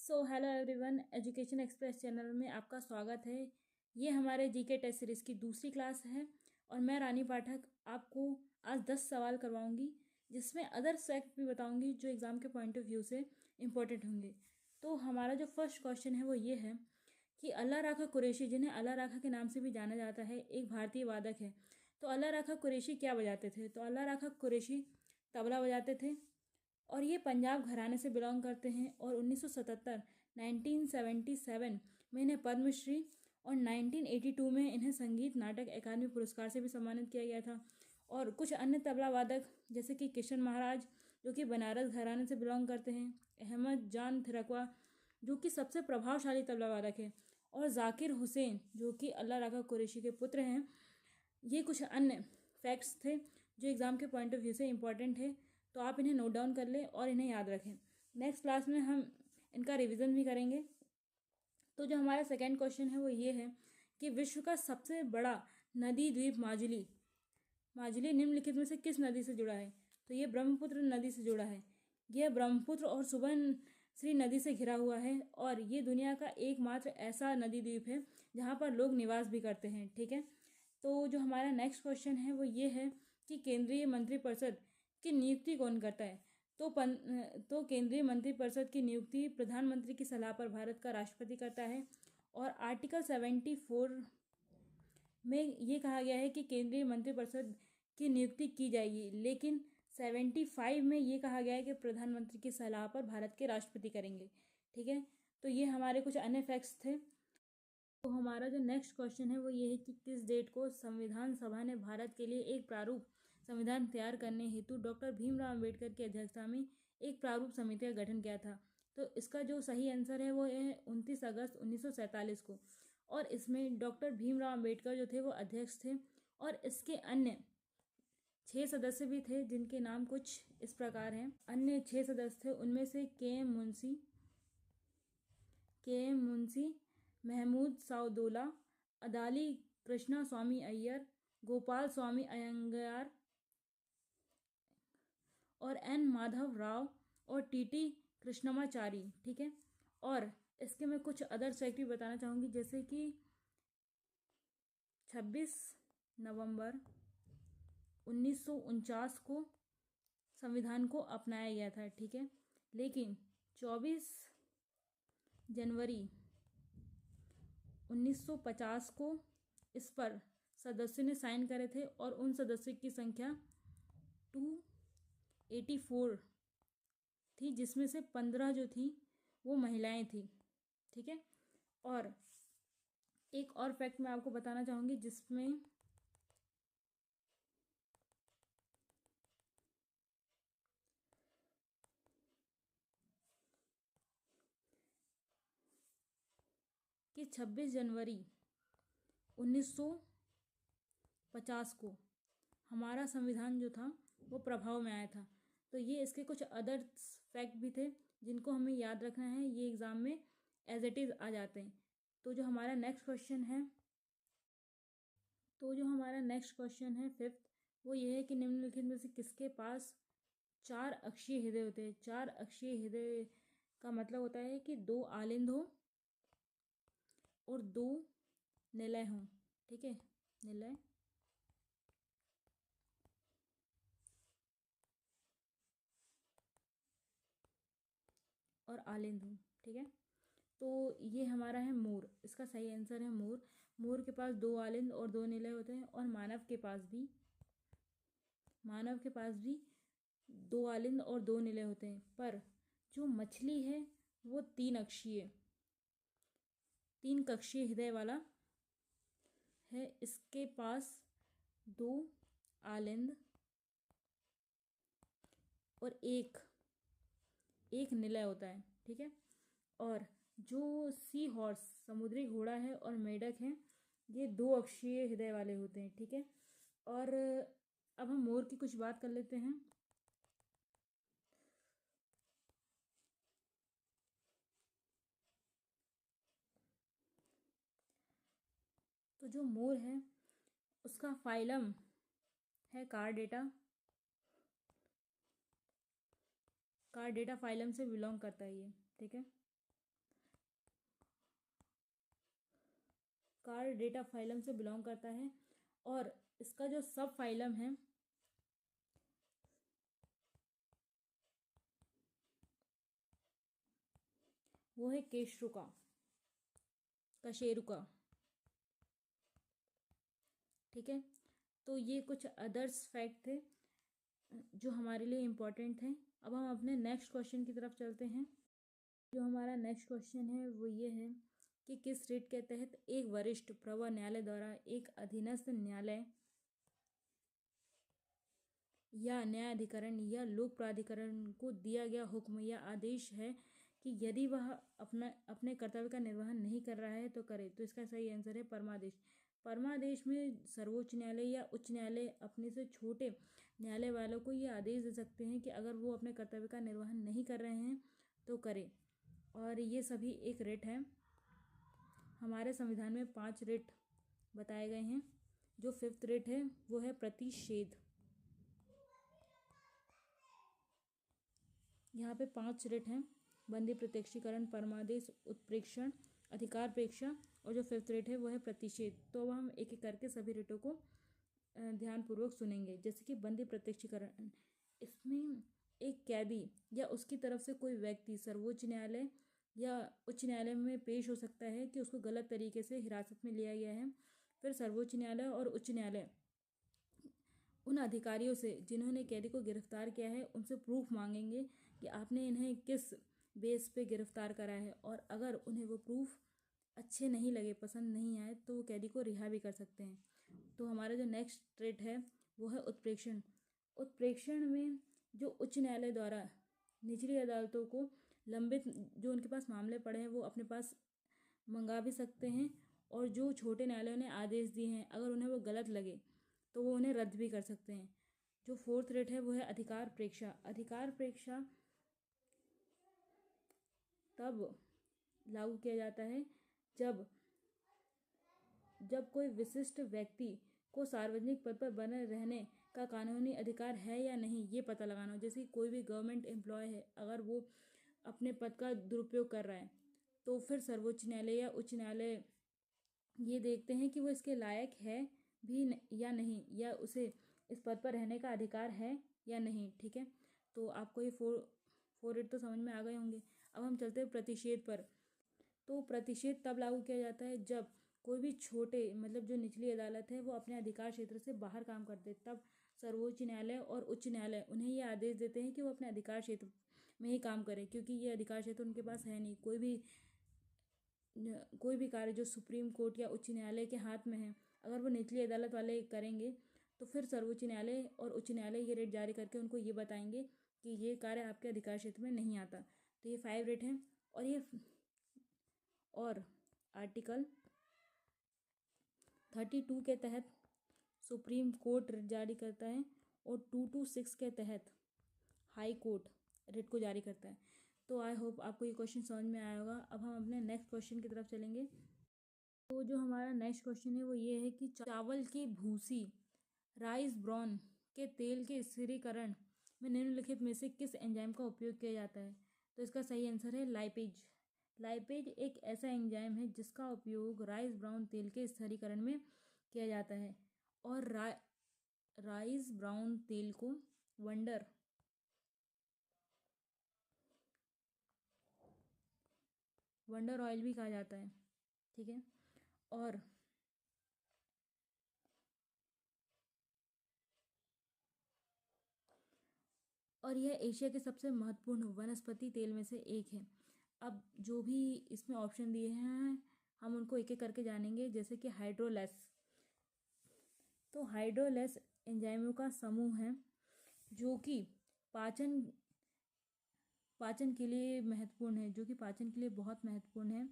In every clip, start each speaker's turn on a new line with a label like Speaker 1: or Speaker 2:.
Speaker 1: Hello everyone, education express channel में आपका स्वागत है। ये हमारे जीके टेस्ट सीरीज़ की दूसरी क्लास है और मैं रानी पाठक आपको आज 10 सवाल करवाऊंगी, जिसमें अदर फैक्ट भी बताऊंगी जो एग्ज़ाम के पॉइंट ऑफ व्यू से इम्पोर्टेंट होंगे। तो हमारा जो फर्स्ट क्वेश्चन है वो ये है कि अल्लाह राखा कुरैशी, जिन्हें अल्लाह राखा के नाम से भी जाना जाता है, एक भारतीय वादक है। तो अल्लाह राखा कुरैशी क्या बजाते थे? तो अल्लाह राखा कुरैशी तबला बजाते थे और ये पंजाब घराने से बिलोंग करते हैं। और 1977 1977 में इन्हें पद्मश्री और 1982 में इन्हें संगीत नाटक अकादमी पुरस्कार से भी सम्मानित किया गया था। और कुछ अन्य तबला वादक जैसे कि किशन महाराज, जो कि बनारस घराने से बिलोंग करते हैं, अहमद जान थिरकवा, जो कि सबसे प्रभावशाली तबला वादक है, और जाकिर हुसैन, जो कि अल्लाह राखा कुरैशी के पुत्र हैं। ये कुछ अन्य फैक्ट्स थे जो एग्ज़ाम के पॉइंट ऑफ व्यू से इम्पॉर्टेंट है, तो आप इन्हें नोट डाउन कर लें और इन्हें याद रखें। नेक्स्ट क्लास में हम इनका रिवीजन भी करेंगे। तो जो हमारा सेकंड क्वेश्चन है वो ये है कि विश्व का सबसे बड़ा नदी द्वीप माजुली माजुली निम्नलिखित में से किस नदी से जुड़ा है? तो ये ब्रह्मपुत्र नदी से जुड़ा है। यह ब्रह्मपुत्र और सुबनसिरी नदी से घिरा हुआ है और ये दुनिया का एकमात्र ऐसा नदी द्वीप है जहाँ पर लोग निवास भी करते हैं। ठीक है, तो जो हमारा नेक्स्ट क्वेश्चन है वो ये है कि केंद्रीय मंत्रिपरिषद की नियुक्ति कौन करता है? तो केंद्रीय मंत्रिपरिषद की नियुक्ति प्रधानमंत्री की सलाह पर भारत का राष्ट्रपति करता है। और आर्टिकल 74 में ये कहा गया है कि केंद्रीय मंत्रिपरिषद की नियुक्ति की जाएगी, लेकिन 75 में ये कहा गया है कि प्रधानमंत्री की सलाह पर भारत के राष्ट्रपति करेंगे। ठीक है, तो ये हमारे कुछ अन्य फैक्ट्स थे। तो हमारा जो नेक्स्ट क्वेश्चन है वो ये है कि किस डेट को संविधान सभा ने भारत के लिए एक प्रारूप संविधान तैयार करने हेतु डॉक्टर भीमराव अंबेडकर की अध्यक्षता में एक प्रारूप समिति का गठन किया था? तो इसका जो सही आंसर है वो है 29 अगस्त 1947 को। और इसमें डॉक्टर भीमराव अंबेडकर जो थे वो अध्यक्ष थे और इसके अन्य 6 सदस्य भी थे, जिनके नाम कुछ इस प्रकार हैं। अन्य 6 सदस्य थे, उनमें से के एम मुंशी, महमूद साउदुल्ला, अदाली कृष्णा स्वामी अय्यर, गोपाल स्वामी अयंगार और एन माधव राव और टी कृष्णमाचारी। ठीक है, और इसके मैं कुछ अदर फैक्ट भी बताना चाहूँगी, जैसे कि 26 नवंबर 1949 को संविधान को अपनाया गया था। ठीक है, लेकिन 24 जनवरी 1950 को इस पर सदस्यों ने साइन करे थे और उन सदस्यों की संख्या 284 थी, जिसमें से 15 जो थी वो महिलाएं थी। ठीक है, और एक और फैक्ट मैं आपको बताना चाहूँगी, जिसमें कि 26 जनवरी 1950 को हमारा संविधान जो था वो प्रभाव में आया था। तो ये इसके कुछ अदर फैक्ट भी थे जिनको हमें याद रखना है, ये एग्ज़ाम में एज इट इज़ आ जाते हैं। तो जो हमारा नेक्स्ट क्वेश्चन है फिफ्थ, वो ये है कि निम्नलिखित में से किसके पास 4 अक्षीय हृदय होते हैं? 4 अक्षीय हृदय का मतलब होता है कि 2 आलिंद हो और 2 निलय हों। ठीक है, निलय और आलिंद हो। ठीक है, तो ये हमारा है मोर, इसका सही आंसर है मोर। मोर के पास 2 आलिंद और 2 निलय होते हैं। और मानव के पास भी 2 आलिंद और 2 निलय होते हैं। पर जो मछली है वो 3 कक्षीय हृदय वाला है, इसके पास 2 आलिंद और एक निलय होता है। ठीक है, और जो सी हॉर्स समुद्री घोड़ा है और मेढक है, ये 2 अक्षीय हृदय वाले होते हैं। ठीक है, और अब हम मोर की कुछ बात कर लेते हैं। तो जो मोर है उसका फाइलम है कार्डेटा फाइलम से बिलोंग करता है ये। ठीक है, कार्डेटा फाइलम से बिलोंग करता है। और इसका जो सब फाइलम है वो है केशरुका, कशेरुका। ठीक है, तो ये कुछ अदर्स फैक्ट थे जो हमारे लिए इम्पोर्टेंट थे। अब हम अपने नेक्स्ट क्वेश्चन की तरफ चलते हैं। जो हमारा नेक्स्ट क्वेश्चन है वो ये है कि किस रिट के तहत एक वरिष्ठ प्रवर न्यायालय द्वारा एक अधीनस्थ न्यायालय या न्यायाधिकरण या लोक प्राधिकरण को दिया गया हुक्म या आदेश है कि यदि वह अपने कर्तव्य का निर्वहन नहीं कर रहा है तो करे। तो इसका सही आंसर है परमादेश। परमादेश में सर्वोच्च न्यायालय या उच्च न्यायालय अपने से छोटे न्यायालय वालों को ये आदेश दे सकते हैं कि अगर वो अपने कर्तव्य का निर्वहन नहीं कर रहे हैं तो करे। और ये सभी एक रिट है। हमारे संविधान में 5 रिट बताए गए हैं। जो 5th रिट है वो है प्रतिषेध। यहाँ पे 5 रिट हैं: बंदी प्रत्यक्षीकरण, परमादेश, उत्प्रेक्षण, अधिकार प्रेक्षा, और जो 5th रिट है वो है प्रतिषेध। तो अब हम एक एक करके सभी रिटों को ध्यानपूर्वक सुनेंगे। जैसे कि बंदी प्रत्यक्षीकरण, इसमें एक कैदी या उसकी तरफ से कोई व्यक्ति सर्वोच्च न्यायालय या उच्च न्यायालय में पेश हो सकता है कि उसको गलत तरीके से हिरासत में लिया गया है। फिर सर्वोच्च न्यायालय और उच्च न्यायालय उन अधिकारियों से जिन्होंने कैदी को गिरफ्तार किया है उनसे प्रूफ मांगेंगे कि आपने इन्हें किस बेस पे गिरफ्तार करा है। और अगर उन्हें वो प्रूफ अच्छे नहीं लगे, पसंद नहीं आए, तो वो कैदी को रिहा भी कर सकते हैं। तो हमारा जो नेक्स्ट रेट है वो है उत्प्रेक्षण। उत्प्रेक्षण में जो उच्च न्यायालय द्वारा निचली अदालतों को लंबित जो उनके पास मामले पड़े हैं वो अपने पास मंगा भी सकते हैं। और जो छोटे न्यायालयों ने आदेश दिए हैं अगर उन्हें वो गलत लगे तो वो उन्हें रद्द भी कर सकते हैं। जो 4th रेट है वो है अधिकार प्रेक्षा। अधिकार प्रेक्षा तब लागू किया जाता है जब कोई विशिष्ट व्यक्ति को सार्वजनिक पद पर बने रहने का कानूनी अधिकार है या नहीं ये पता लगाना हो। जैसे कोई भी गवर्नमेंट एम्प्लॉय है, अगर वो अपने पद का दुरुपयोग कर रहा है तो फिर सर्वोच्च न्यायालय या उच्च न्यायालय ये देखते हैं कि वो इसके लायक है भी या नहीं, या उसे इस पद पर रहने का अधिकार है या नहीं। ठीक है, तो आपको ये 4 रेट तो समझ में आ गए होंगे। अब हम चलते हैं प्रतिषेध पर। तो प्रतिषेध तब लागू किया जाता है जब कोई भी छोटे मतलब जो निचली अदालत है वो अपने अधिकार क्षेत्र से बाहर काम करते, तब सर्वोच्च न्यायालय और उच्च न्यायालय उन्हें ये आदेश देते हैं कि वो अपने अधिकार क्षेत्र में ही काम करें, क्योंकि ये अधिकार क्षेत्र उनके पास है नहीं। कोई भी कार्य जो सुप्रीम कोर्ट या उच्च न्यायालय के हाथ में है अगर वो निचली अदालत वाले करेंगे तो फिर सर्वोच्च न्यायालय और उच्च न्यायालय ये रेट जारी करके उनको ये बताएंगे कि ये कार्य आपके अधिकार क्षेत्र में नहीं आता। तो ये 5 रेट है। और आर्टिकल 32 के तहत सुप्रीम कोर्ट रिट जारी करता है और 226 के तहत हाई कोर्ट रिट को जारी करता है। तो आई होप आपको ये क्वेश्चन समझ में आया होगा। अब हम अपने नेक्स्ट क्वेश्चन की तरफ चलेंगे। तो जो हमारा नेक्स्ट क्वेश्चन है वो ये है कि चावल की भूसी राइस ब्रान के तेल के स्थिरीकरण में निम्नलिखित में से किस एंजाइम का उपयोग किया जाता है। तो इसका सही आंसर है लाइपेज। लाइपेज एक ऐसा एंजाइम है जिसका उपयोग राइस ब्राउन तेल के स्थिरीकरण में किया जाता है। और राइस ब्राउन तेल को वंडर ऑयल भी कहा जाता है। ठीक है, और यह एशिया के सबसे महत्वपूर्ण वनस्पति तेल में से एक है। अब जो भी इसमें ऑप्शन दिए हैं हम उनको एक एक करके जानेंगे। जैसे कि हाइड्रोलेस, तो हाइड्रोलेस एंजाइमों का समूह है जो कि पाचन के लिए महत्वपूर्ण है, जो कि पाचन के लिए बहुत महत्वपूर्ण है।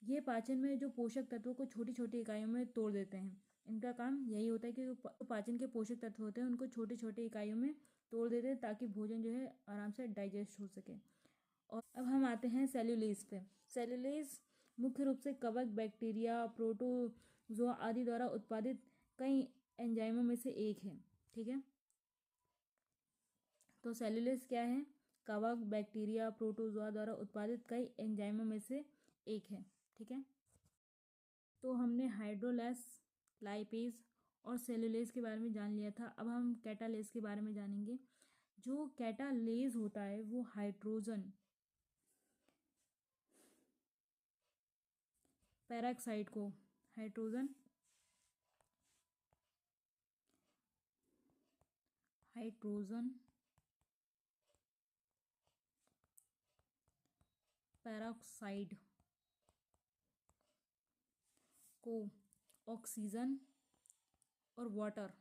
Speaker 1: ये पाचन में जो पोषक तत्वों को छोटी छोटी इकाइयों में तोड़ देते हैं। इनका काम यही होता है कि जो पाचन के पोषक तत्व होते हैं उनको छोटी छोटी इकाइयों में तोड़ देते हैं ताकि भोजन जो है आराम से डाइजेस्ट हो सके। और अब हम आते हैं सेल्यूलेज पे। सेल्यूलेज मुख्य रूप से कवक, बैक्टीरिया, प्रोटोजोआ आदि द्वारा उत्पादित कई एंजाइमों में से एक है। ठीक है, तो सेल्यूलेज क्या है? कवक, बैक्टीरिया, प्रोटोजोआ द्वारा उत्पादित कई एंजाइमों में से एक है। ठीक है, तो हमने हाइड्रोलेस, लाइपेज और सेलुलेज के बारे में जान लिया था। अब हम कैटालेज के बारे में जानेंगे। जो कैटालेज होता है वो हाइड्रोजन पेरोक्साइड को हाइड्रोजन पेरोक्साइड को ऑक्सीजन और वाटर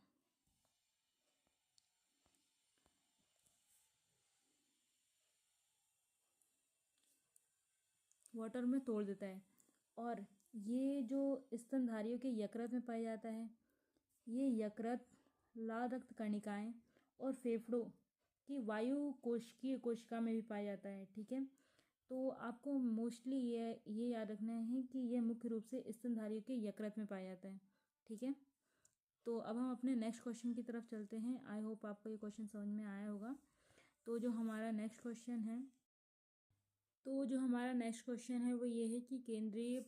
Speaker 1: में तोड़ देता है। और ये जो स्तनधारियों के यकृत में पाया जाता है, ये यकृत, लाल रक्त कणिकाएं और फेफड़ों की वायु कोशिकीय कोशिका में भी पाया जाता है। ठीक है, तो आपको मोस्टली ये याद रखना है कि यह मुख्य रूप से स्तनधारियों के यकृत में पाया जाता है। ठीक है, तो अब हम अपने नेक्स्ट क्वेश्चन की तरफ चलते हैं। आई होप आपको ये क्वेश्चन समझ में आया होगा। तो जो हमारा नेक्स्ट क्वेश्चन है वो ये है कि केंद्रीय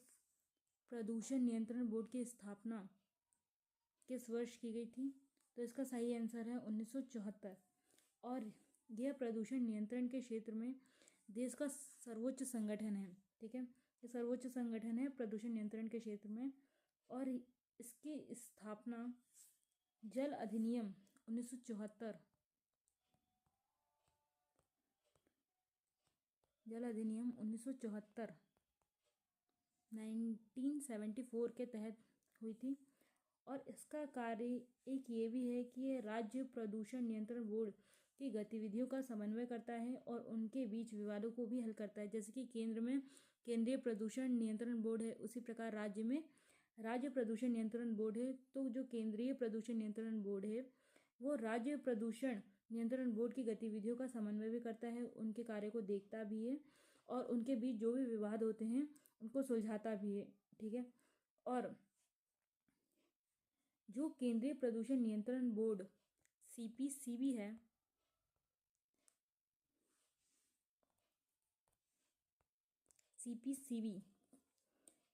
Speaker 1: प्रदूषण नियंत्रण बोर्ड की स्थापना किस वर्ष की गई थी? तो इसका सही आंसर है 1974। और यह प्रदूषण नियंत्रण के क्षेत्र में देश का सर्वोच्च संगठन है। ठीक है, ये सर्वोच्च संगठन है प्रदूषण नियंत्रण के क्षेत्र में। और इसकी स्थापना जल अधिनियम 1974 1974 के तहत हुई थी। और इसका कार्य एक ये भी है कि ये राज्य प्रदूषण नियंत्रण बोर्ड की गतिविधियों का समन्वय करता है और उनके बीच विवादों को भी हल करता है। जैसे कि केंद्र में केंद्रीय प्रदूषण नियंत्रण बोर्ड है, उसी प्रकार राज्य में राज्य प्रदूषण नियंत्रण बोर्ड है। तो जो केंद्रीय प्रदूषण नियंत्रण बोर्ड है वो राज्य प्रदूषण नियंत्रण बोर्ड की गतिविधियों का समन्वय भी करता है, उनके कार्य को देखता भी है और उनके बीच जो भी विवाद होते हैं उनको सुलझाता भी है। ठीक है, और जो केंद्रीय प्रदूषण नियंत्रण बोर्ड CPCB है, CPCB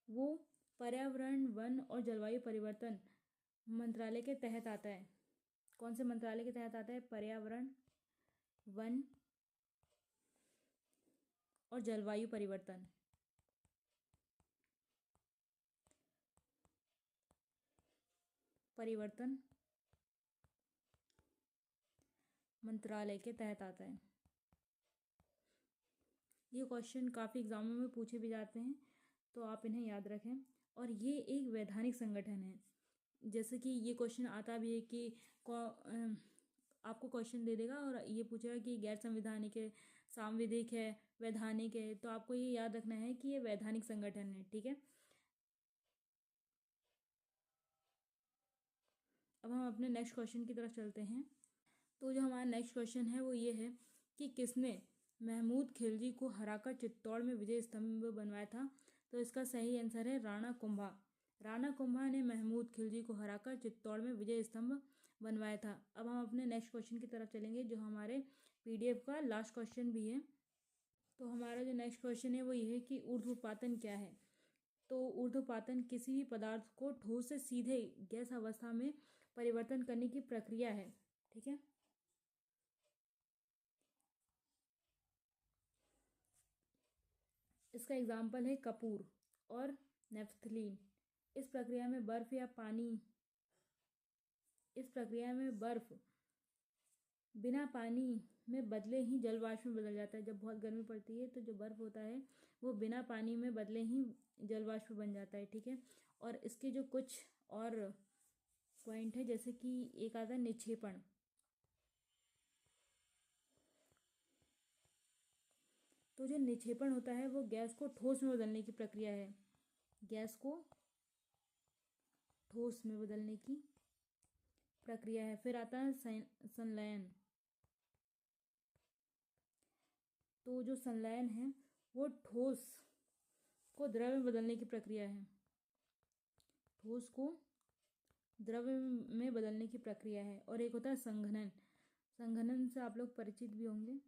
Speaker 1: वो पर्यावरण, वन और जलवायु परिवर्तन मंत्रालय के तहत आता है। कौन से मंत्रालय के तहत आता है? पर्यावरण, वन और जलवायु परिवर्तन मंत्रालय के तहत आता है। ये क्वेश्चन काफ़ी एग्जामों में पूछे भी जाते हैं, तो आप इन्हें याद रखें। और ये एक वैधानिक संगठन है। जैसे कि ये क्वेश्चन आता भी है कि आपको क्वेश्चन दे देगा और ये पूछेगा कि गैर संवैधानिक है, सांविधिक है, वैधानिक है, तो आपको ये याद रखना है कि ये वैधानिक संगठन है। ठीक है, अब हम अपने नेक्स्ट क्वेश्चन की तरफ चलते हैं। तो जो हमारा नेक्स्ट क्वेश्चन है वो ये है कि किसने महमूद खिलजी को हराकर चित्तौड़ में विजय स्तंभ बनवाया था? तो इसका सही आंसर है राणा कुंभा। राणा कुंभा ने महमूद खिलजी को हराकर चित्तौड़ में विजय स्तंभ बनवाया था। अब हम अपने नेक्स्ट क्वेश्चन की तरफ चलेंगे, जो हमारे PDF का लास्ट क्वेश्चन भी है। तो हमारा जो नेक्स्ट क्वेश्चन है वो ये है कि ऊर्ध्वपातन क्या है? तो ऊर्ध्वपातन किसी भी पदार्थ को ठोस से सीधे गैस अवस्था में परिवर्तन करने की प्रक्रिया है। ठीक है, इसका एग्जाम्पल है कपूर और नेफ्थलीन। इस प्रक्रिया में बर्फ बिना पानी में बदले ही जलवाष्प में बदल जाता है। जब बहुत गर्मी पड़ती है तो जो बर्फ होता है वो बिना पानी में बदले ही जलवाष्प बन जाता है। ठीक है, और इसके जो कुछ और पॉइंट है, जैसे कि एक आता है निक्षेपण। तो जो निक्षेपण होता है वो गैस को ठोस में बदलने की प्रक्रिया है। गैस को ठोस में बदलने की प्रक्रिया है। फिर आता है संलयन। तो जो संलयन है वो ठोस को द्रव में बदलने की प्रक्रिया है। ठोस को द्रव में बदलने की प्रक्रिया है। और एक होता है संघनन। संघनन से आप लोग परिचित भी होंगे।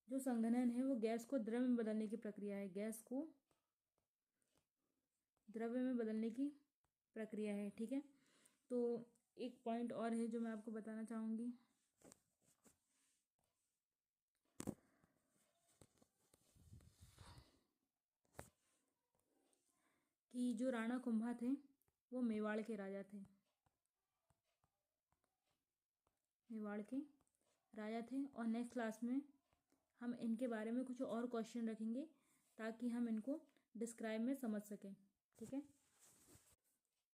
Speaker 1: जो संघनन है वो गैस को द्रव में बदलने की प्रक्रिया है। गैस को द्रव्य में बदलने की प्रक्रिया है। ठीक है, तो एक पॉइंट और है जो मैं आपको बताना चाहूँगी कि जो राणा कुंभा थे वो मेवाड़ के राजा थे। मेवाड़ के राजा थे। और नेक्स्ट क्लास में हम इनके बारे में कुछ और क्वेश्चन रखेंगे ताकि हम इनको डिस्क्राइब में समझ सकें। ठीक है,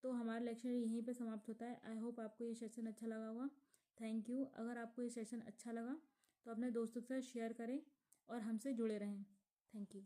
Speaker 1: तो हमारा लेक्चर यहीं पे समाप्त होता है। आई होप आपको ये सेशन अच्छा लगा होगा। Thank you. अगर आपको ये सेशन अच्छा लगा तो अपने दोस्तों के साथ शेयर करें और हमसे जुड़े रहें। Thank you.